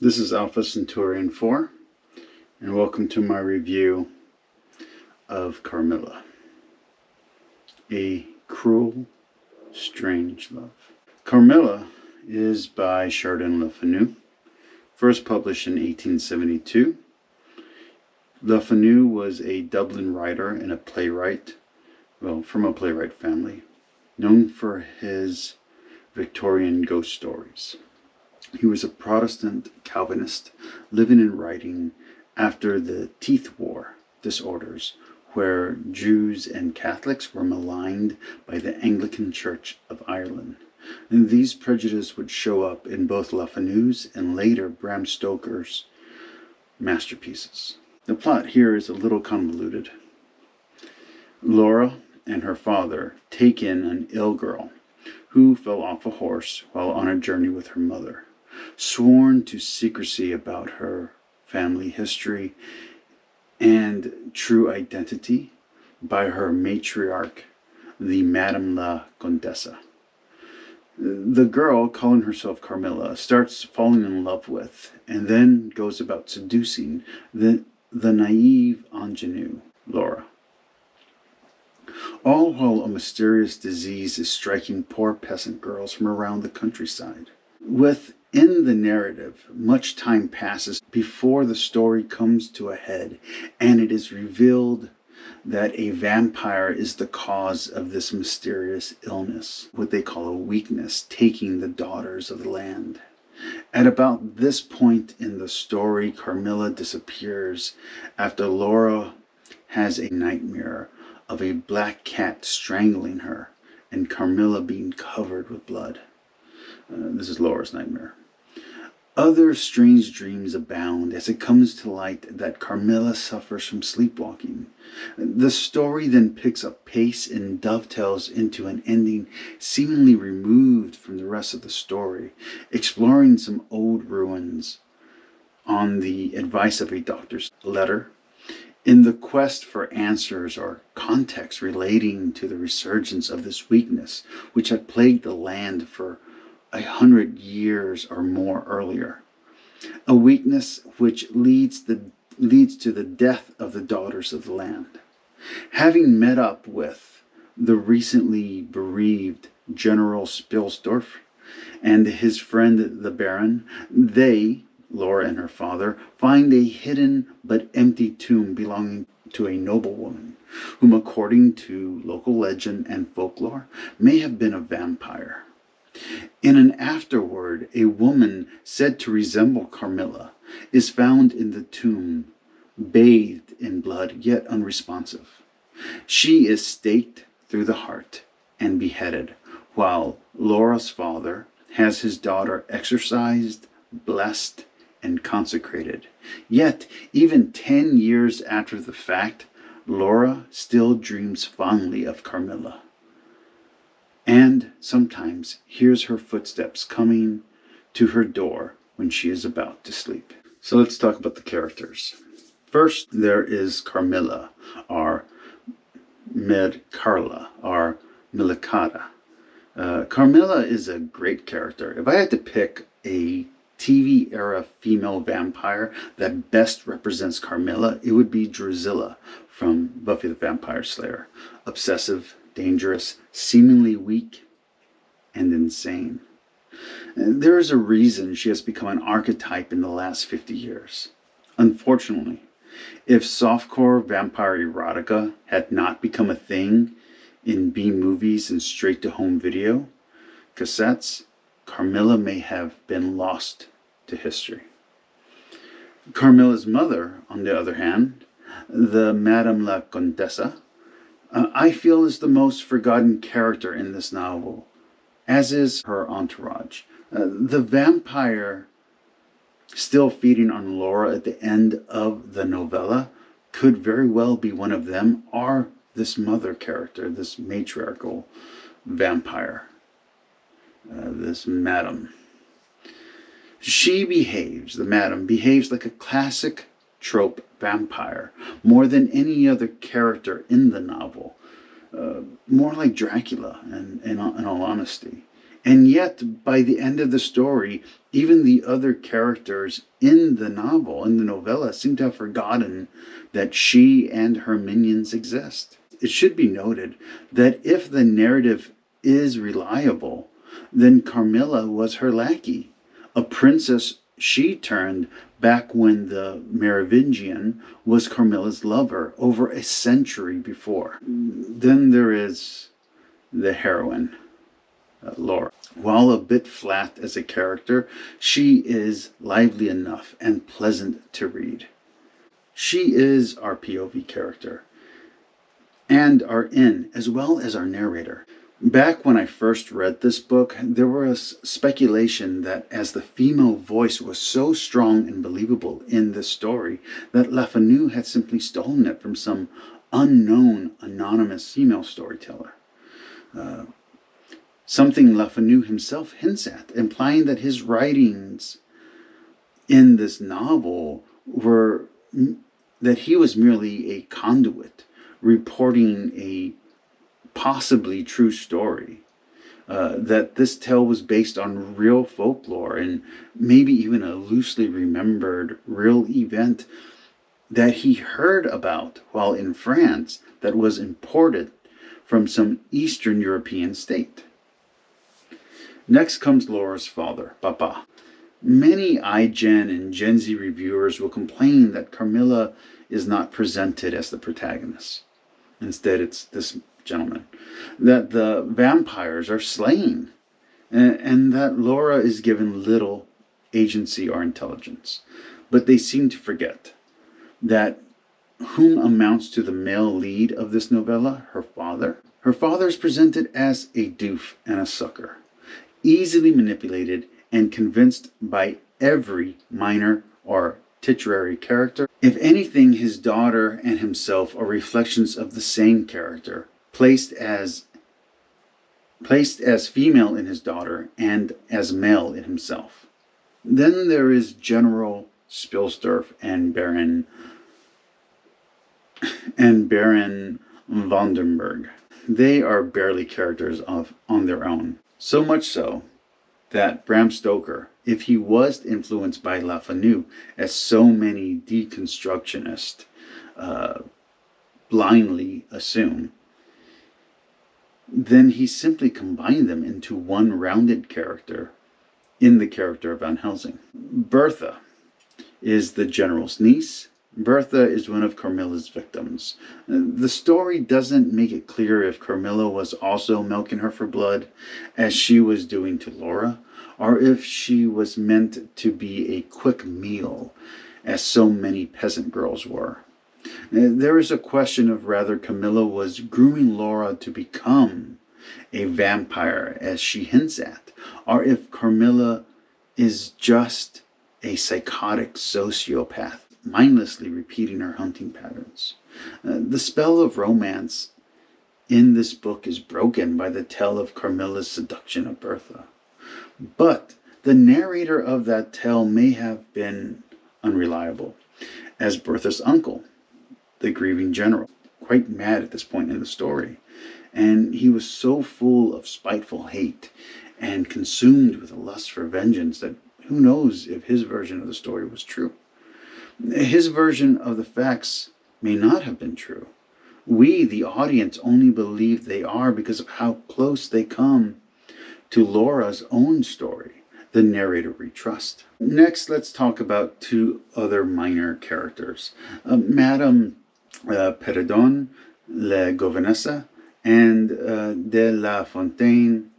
This is Alpha Centurion 4, and welcome to my review of Carmilla, A Cruel, Strange Love. Carmilla is by Sheridan LeFanu, first published in 1872. LeFanu was a Dublin writer and a playwright, from a playwright family, known for his Victorian ghost stories. He was a Protestant Calvinist living and writing after the Teeth War disorders, where Jews and Catholics were maligned by the Anglican Church of Ireland. And these prejudices would show up in both LeFanu's and later Bram Stoker's masterpieces. The plot here is a little convoluted. Laura and her father take in an ill girl who fell off a horse while on a journey with her mother, sworn to secrecy about her family history and true identity by her matriarch, the Madame la Comtesse. The girl, calling herself Carmilla, starts falling in love with and then goes about seducing the naive ingenue, Laura. All while a mysterious disease is striking poor peasant girls from around the countryside. Within the narrative, much time passes before the story comes to a head, and it is revealed that a vampire is the cause of this mysterious illness, what they call a weakness, taking the daughters of the land. At about this point in the story, Carmilla disappears after Laura has a nightmare of a black cat strangling her and Carmilla being covered with blood. This is Laura's nightmare. Other strange dreams abound as it comes to light that Carmilla suffers from sleepwalking. The story then picks up pace and dovetails into an ending seemingly removed from the rest of the story, exploring some old ruins on the advice of a doctor's letter, in the quest for answers or context relating to the resurgence of this weakness, which had plagued the land for 100 years or more earlier. A weakness which leads to the death of the daughters of the land. Having met up with the recently bereaved General Spilsdorf and his friend the Baron, they, Laura and her father, find a hidden but empty tomb belonging to a noblewoman, whom according to local legend and folklore may have been a vampire. In an afterword, a woman said to resemble Carmilla is found in the tomb, bathed in blood yet unresponsive. She is staked through the heart and beheaded, while Laura's father has his daughter exorcised, blessed, and consecrated. Yet, even 10 years after the fact, Laura still dreams fondly of Carmilla, and sometimes hears her footsteps coming to her door when she is about to sleep. So let's talk about the characters. First, there is Carmilla, or Carla, or Milicata. Carmilla is a great character. If I had to pick a TV era female vampire that best represents Carmilla, it would be Drusilla from Buffy the Vampire Slayer. Obsessive, dangerous, seemingly weak, and insane. There is a reason she has become an archetype in the last 50 years. Unfortunately, if softcore vampire erotica had not become a thing in B movies and straight-to-home video cassettes, Carmilla may have been lost to history. Carmilla's mother, on the other hand, the Madame la Comtesse, I feel is the most forgotten character in this novel, as is her entourage. The vampire still feeding on Laura at the end of the novella could very well be one of them, or this mother character, this matriarchal vampire, this madam. The madam behaves like a classic trope vampire, more than any other character in the novel. More like Dracula, in all honesty. And yet, by the end of the story, even the other characters in the novel, in the novella, seem to have forgotten that she and her minions exist. It should be noted that if the narrative is reliable, then Carmilla was her lackey, a princess she turned back when the Merovingian was Carmilla's lover over a century before. Then there is the heroine, Laura. While a bit flat as a character, she is lively enough and pleasant to read. She is our POV character and our in, as well as our narrator. Back when I first read this book, there was speculation that as the female voice was so strong and believable in this story, that LeFanu had simply stolen it from some unknown anonymous female storyteller. Something LeFanu himself hints at, implying that his writings in this novel were that he was merely a conduit reporting a possibly true story, that this tale was based on real folklore and maybe even a loosely remembered real event that he heard about while in France that was imported from some Eastern European state. Next comes Laura's father, Papa. Many iGen and Gen Z reviewers will complain that Carmilla is not presented as the protagonist. Instead, it's this gentleman. That the vampires are slain, and that Laura is given little agency or intelligence. But they seem to forget that whom amounts to the male lead of this novella, her father. Her father is presented as a doof and a sucker, easily manipulated and convinced by every minor or titular character. If anything, his daughter and himself are reflections of the same character, placed as female in his daughter and as male in himself. Then there is General Spilsdorf and Baron Vandenberg. They are barely characters on their own. So much so that Bram Stoker, if he was influenced by LeFanu, as so many deconstructionists blindly assume, then he simply combined them into one rounded character in the character of Van Helsing. Bertha is the general's niece. Bertha is one of Carmilla's victims. The story doesn't make it clear if Carmilla was also milking her for blood, as she was doing to Laura, or if she was meant to be a quick meal, as so many peasant girls were. There is a question of whether Carmilla was grooming Laura to become a vampire, as she hints at, or if Carmilla is just a psychotic sociopath, mindlessly repeating her hunting patterns. The spell of romance in this book is broken by the tale of Carmilla's seduction of Bertha. But the narrator of that tale may have been unreliable, as Bertha's uncle, the grieving general, quite mad at this point in the story. And he was so full of spiteful hate and consumed with a lust for vengeance that who knows if his version of the story was true. His version of the facts may not have been true. We, the audience, only believe they are because of how close they come to Laura's own story, the narrator we trust. Next, let's talk about two other minor characters. Madame Peredon, La Governessa, and de la Fontaine.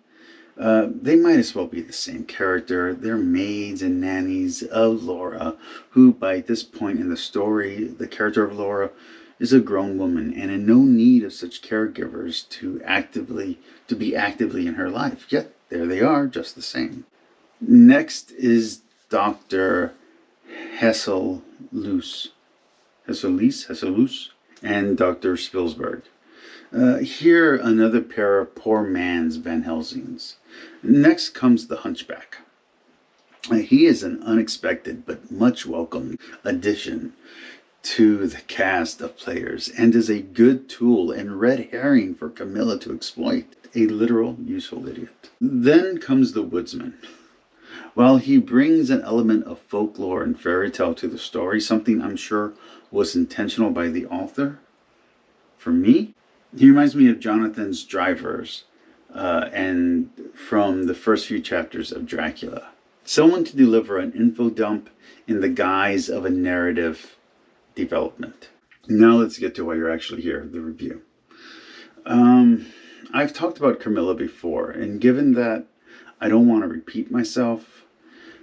They might as well be the same character. They're maids and nannies of Laura, who by this point in the story, the character of Laura is a grown woman and in no need of such caregivers to be actively in her life. Yet there they are, just the same. Next is Dr. Hesselus and Dr. Spilsberg. Here, another pair of poor man's Van Helsings. Next comes the Hunchback. He is an unexpected but much welcome addition to the cast of players and is a good tool and red herring for Carmilla to exploit. A literal useful idiot. Then comes the woodsman. While he brings an element of folklore and fairy tale to the story, something I'm sure was intentional by the author, for me, he reminds me of Jonathan's Drivers and from the first few chapters of Dracula. Someone to deliver an info dump in the guise of a narrative development. Now let's get to why you're actually here, the review. I've talked about Carmilla before, and given that I don't want to repeat myself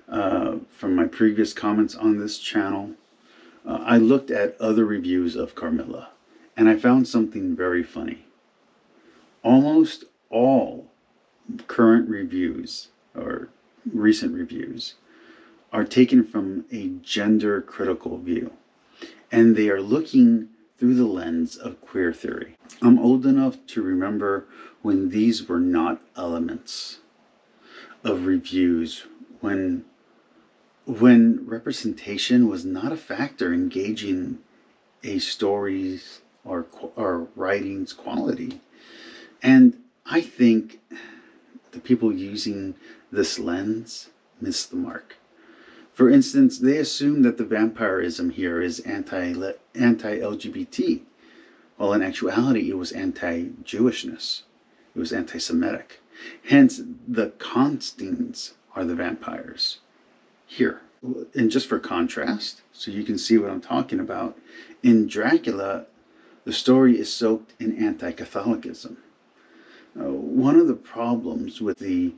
from my previous comments on this channel, I looked at other reviews of Carmilla, and I found something very funny. Almost all current reviews, or recent reviews, are taken from a gender critical view, and they are looking through the lens of queer theory. I'm old enough to remember when these were not elements of reviews, when representation was not a factor in gauging a story's or writing's quality. And I think the people using this lens miss the mark. For instance, they assume that the vampirism here is anti-LGBT, while in actuality it was anti-Jewishness. It was anti-Semitic. Hence, the Constantines are the vampires here. And just for contrast, so you can see what I'm talking about, in Dracula, the story is soaked in anti-Catholicism. One of the problems with the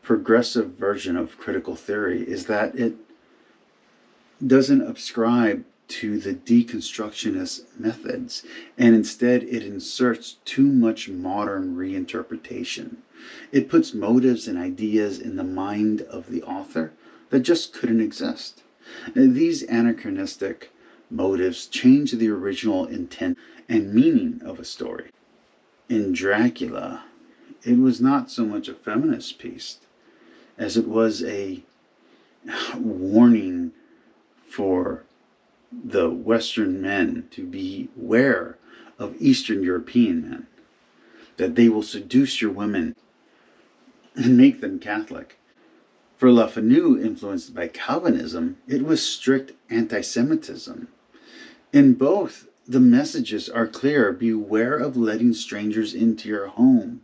progressive version of critical theory is that it doesn't ascribe to the deconstructionist methods, and instead it inserts too much modern reinterpretation. It puts motives and ideas in the mind of the author that just couldn't exist. These anachronistic motives change the original intent and meaning of a story. In Dracula, it was not so much a feminist piece as it was a warning for the Western men to beware of Eastern European men, that they will seduce your women and make them Catholic. For LeFanu, influenced by Calvinism, it was strict anti-Semitism. In both, the messages are clear: beware of letting strangers into your home,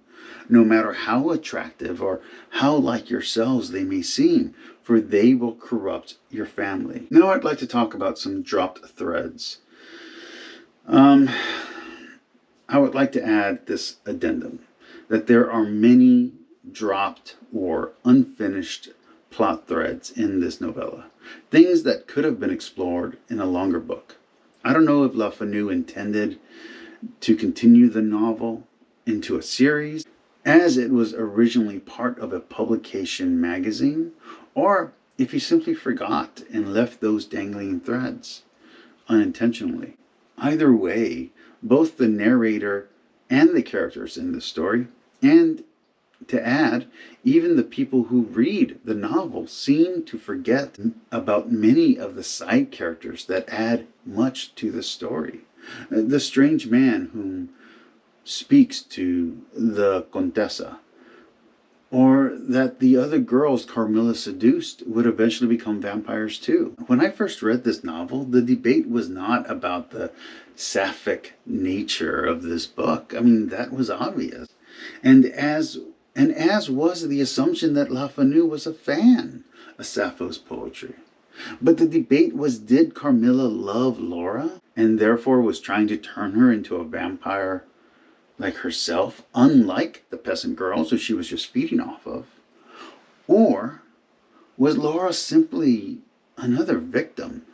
no matter how attractive or how like yourselves they may seem, for they will corrupt your family. Now I'd like to talk about some dropped threads. I would like to add this addendum, that there are many dropped or unfinished plot threads in this novella, things that could have been explored in a longer book. I don't know if LeFanu intended to continue the novel into a series, as it was originally part of a publication magazine, or if he simply forgot and left those dangling threads unintentionally. Either way, both the narrator and the characters in the story, and to add, even the people who read the novel, seem to forget about many of the side characters that add much to the story. The strange man whom speaks to the Contessa, or that the other girls Carmilla seduced would eventually become vampires too. When I first read this novel, the debate was not about the sapphic nature of this book. I mean, that was obvious. And as was the assumption that LeFanu was a fan of Sappho's poetry. But the debate was, did Carmilla love Laura and therefore was trying to turn her into a vampire like herself, unlike the peasant girls who she was just feeding off of? Or was Laura simply another victim,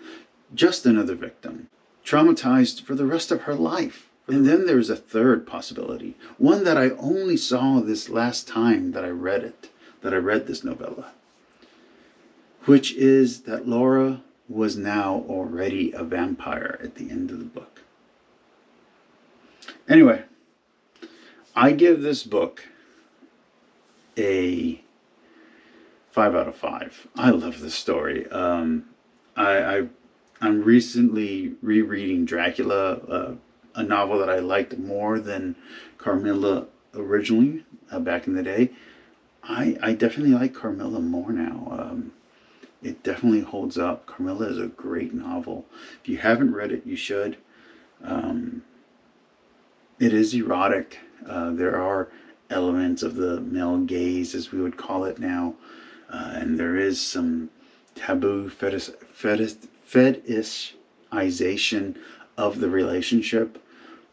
just another victim, traumatized for the rest of her life? And then there's a third possibility, one that I only saw this last time that I read this novella, which is that Laura was now already a vampire at the end of the book. Anyway, I give this book a 5 out of 5. I love this story. I I'm recently rereading Dracula, a novel that I liked more than Carmilla originally, back in the day. I definitely like Carmilla more now. It definitely holds up. Carmilla is a great novel. If you haven't read it, you should. Um, it is erotic. There are elements of the male gaze, as we would call it now, and there is some taboo fetishization of the relationship,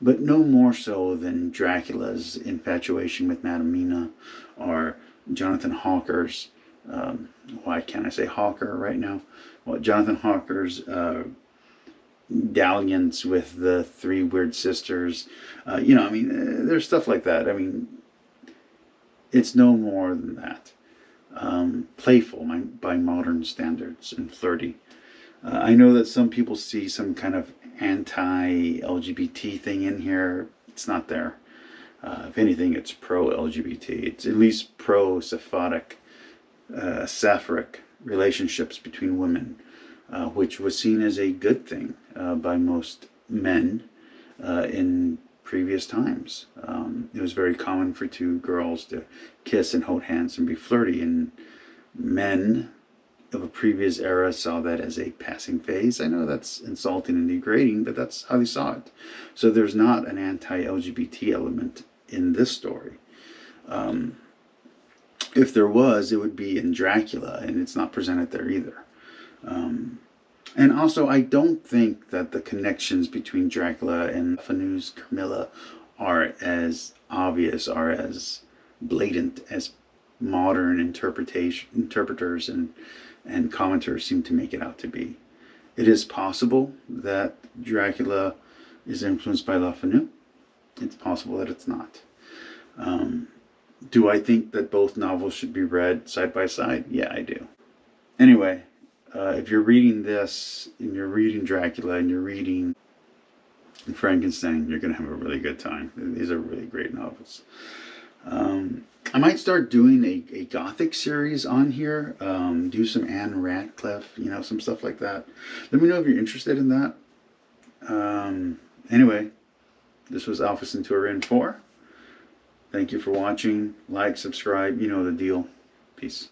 but no more so than Dracula's infatuation with Madame Mina, or Jonathan Hawker's. Why can't I say Hawker right now? Well, Jonathan Hawker's dalliance with the three weird sisters. I mean, there's stuff like that. I mean, it's no more than that. Playful by modern standards and flirty. I know that some people see some kind of anti-LGBT thing in here. It's not there. If anything, it's pro-LGBT. It's at least pro-sapphic relationships between women, which was seen as a good thing by most men in previous times. It was very common for two girls to kiss and hold hands and be flirty, and men of a previous era saw that as a passing phase. I know that's insulting and degrading, but that's how they saw it. So there's not an anti-LGBT element in this story. If there was, it would be in Dracula, and it's not presented there either. And also, I don't think that the connections between Dracula and LeFanu's Carmilla are as obvious or as blatant as modern interpreters and commenters seem to make it out to be. It is possible that Dracula is influenced by LeFanu. It's possible that it's not. Do I think that both novels should be read side by side? Yeah, I do. Anyway, if you're reading this, and you're reading Dracula, and you're reading Frankenstein, you're going to have a really good time. These are really great novels. I might start doing a Gothic series on here, do some Anne Radcliffe, some stuff like that. Let me know if you're interested in that. Anyway, this was Alpha Centurion 4. Thank you for watching. Like, subscribe, you know the deal. Peace.